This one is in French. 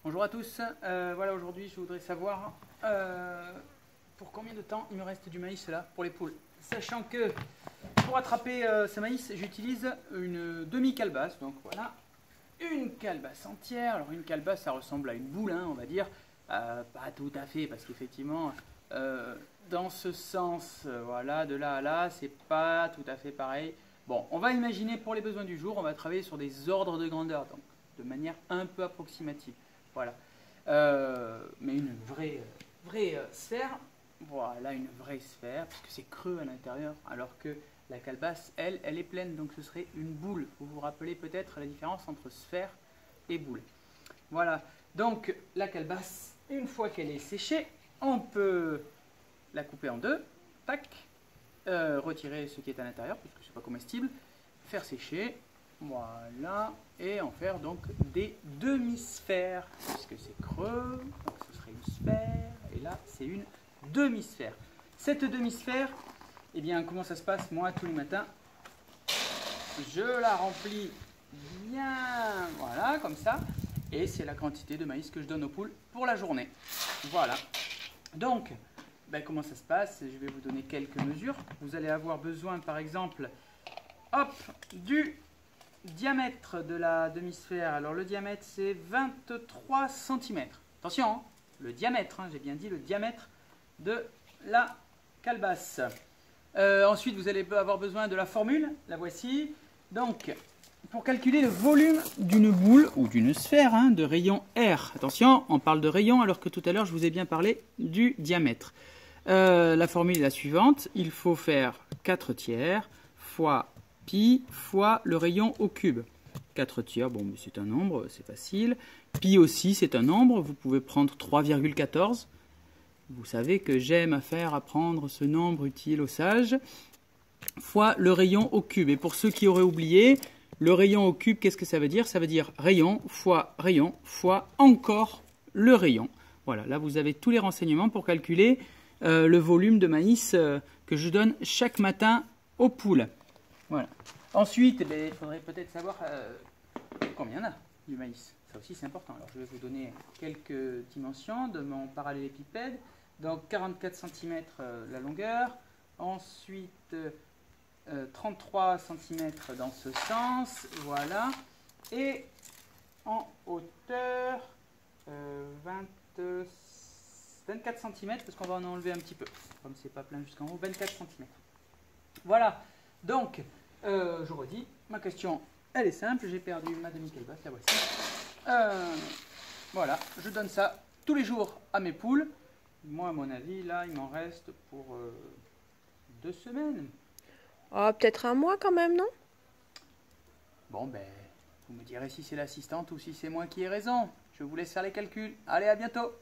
Bonjour à tous, voilà aujourd'hui je voudrais savoir pour combien de temps il me reste du maïs là pour les poules. Sachant que pour attraper ce maïs j'utilise une demi-calebasse, donc voilà, une calebasse entière. Alors une calebasse ça ressemble à une boule hein, on va dire, pas tout à fait parce qu'effectivement dans ce sens, voilà, de là à là c'est pas tout à fait pareil. Bon, on va imaginer pour les besoins du jour, on va travailler sur des ordres de grandeur, donc de manière un peu approximative. Voilà. Mais une vraie sphère, voilà, une vraie sphère, parce que c'est creux à l'intérieur, alors que la calebasse, elle est pleine, donc ce serait une boule. Vous vous rappelez peut-être la différence entre sphère et boule. Voilà, donc la calebasse, une fois qu'elle est séchée, on peut la couper en deux, tac, retirer ce qui est à l'intérieur, puisque c'est pas comestible, faire sécher, voilà, et en faire donc des demi-sphères, puisque c'est creux, donc ce serait une sphère, et là c'est une demi-sphère. Cette demi-sphère, eh bien comment ça se passe? Moi tous les matins, je la remplis bien, voilà, comme ça, et c'est la quantité de maïs que je donne aux poules pour la journée. Voilà, donc ben, comment ça se passe? Je vais vous donner quelques mesures. Vous allez avoir besoin par exemple, hop, du diamètre de la demi-sphère. Alors le diamètre c'est 23 cm. Attention, hein, le diamètre, hein, j'ai bien dit le diamètre de la calebasse. Ensuite vous allez avoir besoin de la formule, la voici. Donc pour calculer le volume d'une boule ou d'une sphère hein, de rayon R. Attention, on parle de rayon alors que tout à l'heure je vous ai bien parlé du diamètre. La formule est la suivante, il faut faire 4 tiers fois pi fois le rayon au cube. 4 tiers, bon, c'est un nombre, c'est facile. Pi aussi, c'est un nombre, vous pouvez prendre 3,14. Vous savez que j'aime apprendre ce nombre utile aux sages. Fois le rayon au cube. Et pour ceux qui auraient oublié, le rayon au cube, qu'est-ce que ça veut dire? Ça veut dire rayon fois encore le rayon. Voilà, là vous avez tous les renseignements pour calculer le volume de maïs que je donne chaque matin aux poules. Voilà. Ensuite, eh il faudrait peut-être savoir combien il y en a du maïs. Ça aussi c'est important. Alors je vais vous donner quelques dimensions de mon parallélépipède. Donc 44 cm la longueur. Ensuite 33 cm dans ce sens. Voilà. Et en hauteur 24 cm parce qu'on va en enlever un petit peu. Comme c'est pas plein jusqu'en haut, 24 cm. Voilà. Donc je redis, ma question, elle est simple, j'ai perdu ma demi-calebasse, la voici. Voilà, je donne ça tous les jours à mes poules. Moi, à mon avis, là, il m'en reste pour 2 semaines. Oh, peut-être un mois quand même, non? Bon, ben, vous me direz si c'est l'assistante ou si c'est moi qui ai raison. Je vous laisse faire les calculs. Allez, à bientôt!